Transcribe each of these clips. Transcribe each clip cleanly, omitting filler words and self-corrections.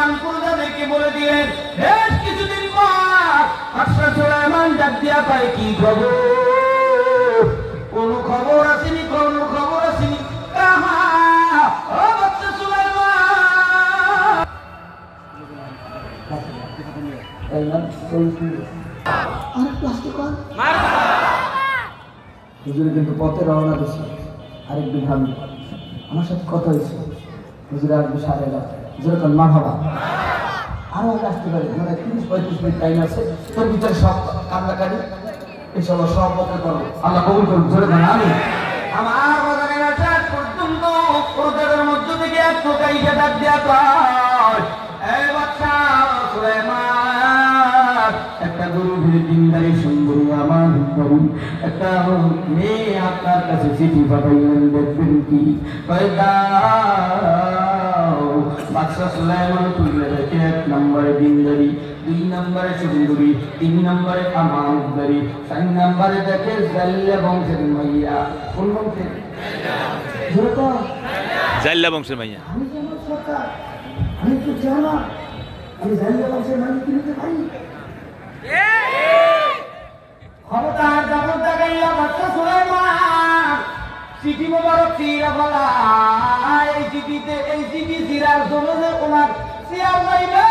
সুলাইমান প্রজাদেরকে বলে দিলেন, বেশ কিছুদিন পর বাদশা সুলাইমান ডাক দিয়া পায়, কি খবর? কোনো খবর আসেনি, কোনো খবর আসেনি। ও বাদশা সুলাইমান, হুজুরে কিন্তু পথে রওনা দিচ্ছে। আরেক বিভাগ আমার সাথে কথা হয়েছে, হুজুরে আসবে 11:30। যেরকম মা বাবা আরো আগে আসতে পারে, মানে 30-35 মিনিট টাইম আছে। তোর ভিতরে সব কান্নাকারি এসব সব বকে করো, আল্লাহ কবুল করুন। জোরে বলেন আমিন। আমার বাজারের শেষ পর্যন্ত প্রজাদের মধ্য থেকে এক টোকাইকে ডাক দিয়া কয়, এই বাদশা সুলাইমান, একটা গরু ভিড়ে দিনদারি সুন্দরী আমার গরু, একটা মেয়ে আপনার কাছে চিঠি পাঠাইলেন, দেখবেন কি? কয় দাও। বাদশা সুলাইমান তুলে রেখে 1 নম্বরে দিনদারি, 2 নম্বরে সুন্দরী, 3 নম্বরে আমানতদারি, 4 নম্বরে দেখে জাল্লা বংশের মাইয়া। কোন বংশের? জাল্লা বংশের মাইয়া। আমি যেমন সরকার, আমি তো জানা আমি জাল্লা বংশের মাইয়া কিনতে পারি। খবরদার যখন দেখাইয়া বাদশা সুলাইমান চিঠি মোবারক চিরা বলা, এই চিঠি চিরার জন্য যে ওনার চেয়ার যাইবে,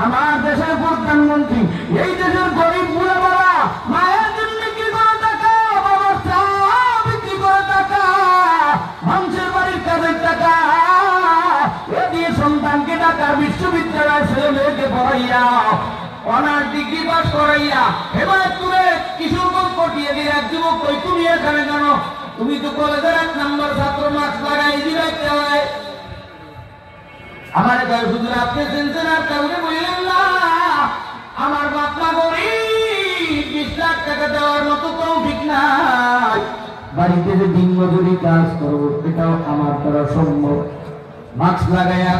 আমার দেশের প্রধানমন্ত্রী এই দেশের গরিব বুড়া বলা মায়ের জন্য বিক্রি করে টাকা, বাবার চা বিক্রি করে টাকা, মানুষের বাড়ির কাজের টাকা, এ দিয়ে সন্তানকে ঢাকা বিশ্ববিদ্যালয়ের ছেলে মেয়েকে পড়াইয়া অনার্স ডিগ্রি পাস করাইয়া হেমায়তপুরে কিশোরগঞ্জ পটিয়ে দিয়ে এক যুবক, কই তুমি এখানে কেন? তুমি তো কলেজের 1 নম্বর ছাত্র, মার্কস লাগাই দিতে হয়। আমার গায়ে হুজুর আপনি চিনছেন আর কাউকে বললেন না, আমার বাপমা গরিব, 20 লাখ টাকা দেওয়ার মতো তৌফিক নাই, বাড়িতে যে দিন মজুরি কাজ করবো এটাও আমার দ্বারা সম্ভব। মাস্ক লাগাইয়া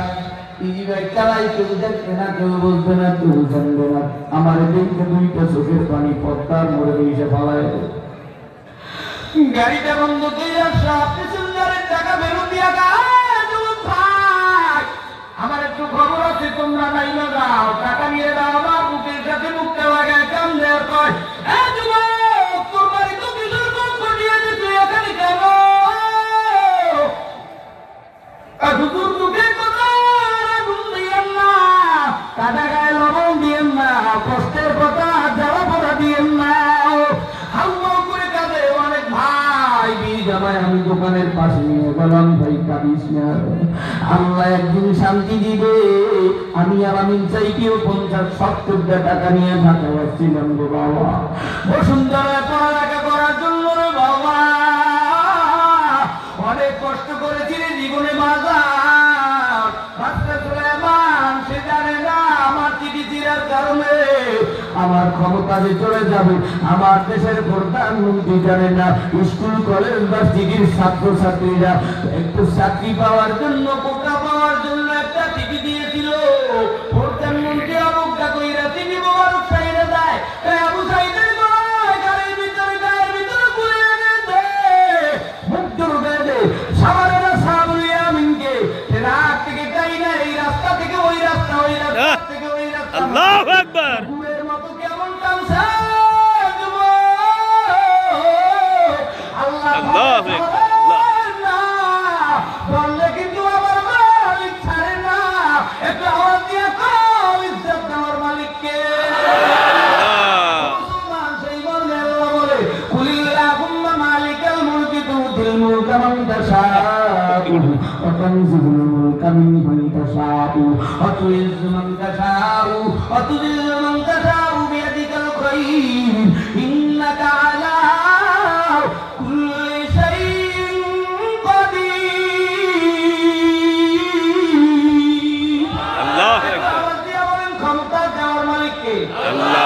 চালাই, কেউ দেখবে না, কেউ বলবে না, কেউ জানবে না, আমার দিনকে 2টা চোখের পানি পদ্মার মোড়ে এসে ফালায়। গাড়িটা বন্ধ দিয়ে প্যাসেঞ্জারের টাকা বেরো দিয়া ভাই, আমার একটু খবর আছে, তোমরা নাই না যাও, টাকা নিয়ে দাও। আমার বুকের সাথে মুখটা লাগায় কান দেওয়ার কয়, তোর বাড়ি তো কিশোরগঞ্জ পটিয়াতে, তুই এখানে কেন? হুজুর মুখের কথা দিয়েন না, কাটা গায়ে লবণ দিয়েন না, কষ্টের কথা যাওয়া পড়া দিয়েন না। হাউমাউ করে কাঁদে অনেক ভাই, জামাই আমি দোকানের পাশে নিয়ে গেলাম, ভাই কাঁদিস না, আল্লাহ একদিন শান্তি দিবে। আমি আর আমি চাইতেও 50-70 টাকা নিয়ে ঢাকা আসছিলাম গো বাবা, বসুন্ধরায় পড়ালেখা করার জন্য রে বাবা, অনেক কষ্ট করেছি রে জীবনে বাজার। বাদশা সুলাইমান সে জানে না আমার চিঠি চিরার কারণে আমার ক্ষমতা যে চলে যাবে, আমার দেশের প্রধানমন্ত্রী জানে না, স্কুল কলেজ বা চিঠির ছাত্রছাত্রীরা একটু চাকরি পাওয়ার জন্য, কোটা পাওয়ার জন্য একটা চিঠি দিয়েছিল, প্রধানমন্ত্রী অবজ্ঞা কইরা চিঠি মোবারক চাইরে দেয়, আবু সাইদের গাড়ির ভিতরে গায়ের ভিতরে ঘুরে গেছে, মুগ্ধ হয়ে দে সামারেরা সাবুল আমিনকে রাত থেকে যাই না, এই রাস্তা থেকে ওই রাস্তা, ওই রাস্তা থেকে ওই রাস্তা, আল্লাহু আকবার। ঘুমের মতো কেমন টানছে আল্লাহ বললে কিন্তু আমার মালিক ছাড়ে না, একটু আওয়াজ দিয়ে কম ইজ্জত দেওয়ার মালিককে। সেই বললে আল্লাহ বলে, কুলিল্লাহুম্মা মালিকাল মুলকি তুতিল মুলকা মান তাশাউ ওয়া তানজিলুল মুলকা মিম্মান তাশাউ ওয়া তুইজ্জু মান তাশাউ ওয়া তুযিল্লু মান তাশাউ বিয়াদিকাল খায়র ইন্নাকা আলা কুল্লি শাইইন কাদির। আল্লাহু আকবার। ক্ষমতা দেওয়ার মালিককে আল্লাহ।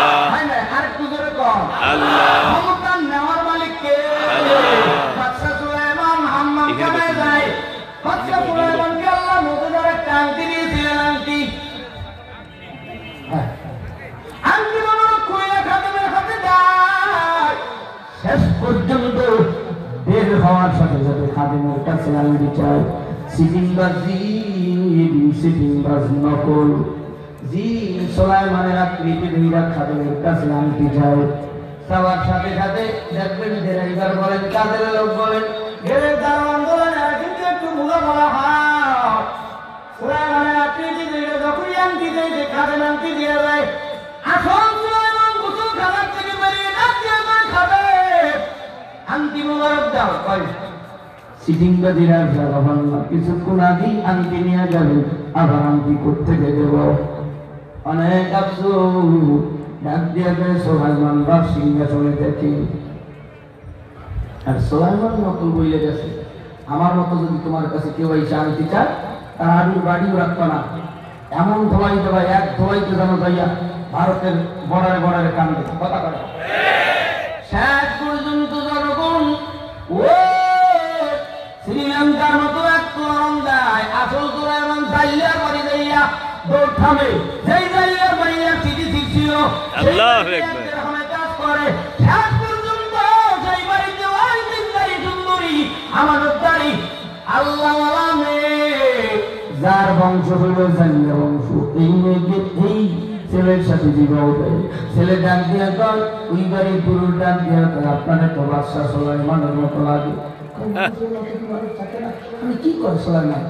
আর একটু জোরে কর, আল্লাহ। ক্ষমতা নেওয়ার মালিককে। বাদশা সুলাইমান হাম্মাম কামে যায়, বাদশা সুলাইমানকে আল্লাহ মুজিজার একটা আংটি দিয়েছিলেন, আংটি মোবারক খুলে খাদেমের হাতে যায়। শেষ পর্যন্ত বের হওয়ার সাথে সাথে খাদেমের কাছে আংটি চায়, সিজিনবাজি সিটিং বাজ নকল জি সুলাইমানের আকৃতি দুইরা খাদেমের কাছে আনতে যায় সবার সাথে সাথে দেখবেন ড্রাইভার বলেন কাদের লোক বলেন গেলে দারোয়ান বলেন আর কিন্তু একটু মুলা বলা হয় সুলাইমানের আকৃতি দুইরা যখনই আনতে যায় যে খাদেম আনতে দিয়ে যায় আসল সুলাইমান গোসল খাবার থেকে বেরিয়ে যাচ্ছে আমার খাবে আন্তি মুবারক দাও কয় সিটিং বাজিরা যখন কিছুক্ষণ আগেই আন্তি নিয়ে যাবে আবার আন্তি করতে দেব অনেক আফসোস ডাক দিয়ে গেলে সুলাইমান বাপ সিংহাসনে দেখি আর সুলাইমান নকল বইলে গেছে আমার মতো যদি তোমার কাছে কেউ এসে আনতে চায় তার আলুর বাড়িও রাখতো না এমন ধোয়াই দেওয়া এক ধোয়াইতে যেন যাইয়া ভারতের বর্ডারে কান্দে কথা করে শেষ পর্যন্ত জনগণ ও শ্রীলঙ্কার মতো এক তোরণ দেয় আসল সুলাইমান জাইলার বাড়ি যাইয়া দৌড় থামে যেই জাইলার বাড়িয়া চিঠি ছিল আল্লাহু আকবার কাজ করে শেষ পর্যন্ত সেই বাড়িতে ওই জিন্দারি সুন্দরী আমানতদারি আল্লাহওয়ালা মেয়ে যার বংশ হইল জাইলা বংশ এই মেয়েকে এই ছেলের সাথে বিবাহ দেয় ছেলে ডাক দিয়া কর ওই বাড়ির পুরুষ ডাক দিয়া কর আপনার তো বাদশা সুলাইমানের মতো লাগে আমি কি করি সুলাইমান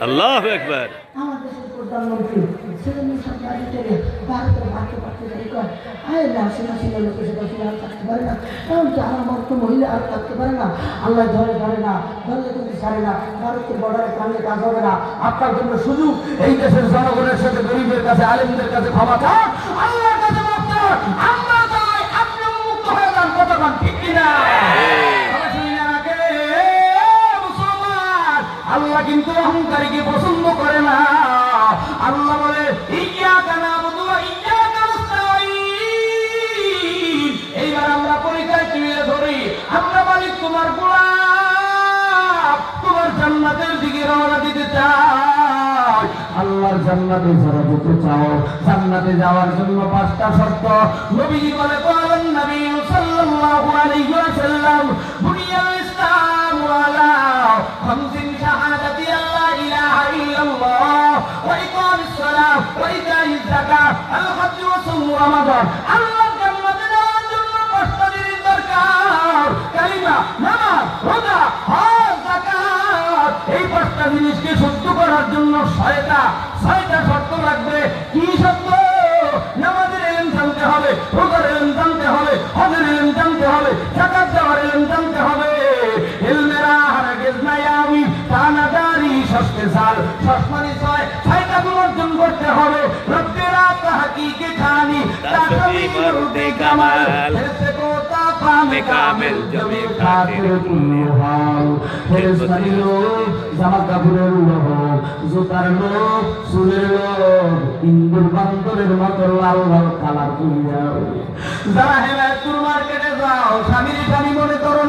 আল্লাহু আকবার আমার দেশের প্রধানমন্ত্রী ছেলে মেয়ে সব বাড়ি থেকে ভারতের ভাগ্য পাচ্ছে যাই কর আয় না সেনা ছিল লোকের সাথে আর থাকতে পারে না এমনকি আমার মতো মহিলা আর থাকতে পারে না আল্লাহ ধরে না ধরলে কিন্তু ছাড়ে না ভারতের বর্ডারে কামলে কাজ হবে না আপনার জন্য সুযোগ এই দেশের জনগণের সাথে গরিবের কাছে আলেমদের কাছে ক্ষমা চান আল্লাহর কাছে মাফ চান আমরা চাই আপনি মুক্ত হয়ে যান কতক্ষণ ঠিক কিনা আল্লাহ কিন্তু অহংকারীকে পছন্দ করে না আল্লাহ বলে ইয়্যাকা না'বুদু ওয়া ইয়্যাকা নাস্তাঈন এইবার আমরা পরিচয় তুলে ধরি আমরা মালিক তোমার গোলাম তোমার জান্নাতের দিকে রওনা দিতে চাই আল্লাহর জান্নাতে যারা যেতে চাও জান্নাতে যাওয়ার জন্য 5টা শর্ত নবীজি বলে বলেন নবী সাল্লাল্লাহু আলাইহি ওয়াসাল্লাম বুনিয়াল ইসলাম আলা খামসিন শাহাদাতি আল্লা ইলাহা ইল্লাল্লাহ ওয়া ইকামিস সালাহ ওয়া ইতাইজ যাকাত আল হজ্জ ওয়া সাওম রমাদান আল্লাহ জান্নাতে যাওয়ার জন্য 5টা জিনিস দরকার কালিমা নামাজ রোজা হজ যাকাত এই 5টা জিনিসকে শুদ্ধ করার জন্য 6টা শর্ত লাগবে কি শর্ত নামাজের ইলম জানতে হবে রোজার ইলম জানতে হবে হজের ইলম জানতে হবে যাকাত দেওয়ার ইলম জানতে হবে ইলমেরা হারগিজ নায়ামি তানাদারি সস্তেসাল সসমানি 6টা গুণ অর্জন করতে হবে রব্বেরা তাহকিকে খানি তাকবি মরদে কামাল এসে কোতা পামে কামেল জমে খাতির কুলহাল ফেরেশতার লোক জামা কাপড়ের লোক জুতার লোক চুলের লোক ইন্দুর বান্দরের মতো লাল লাল কালার করিয়া যারা হেলায় মার্কেটে যাও স্বামীর স্বামী মনে করো না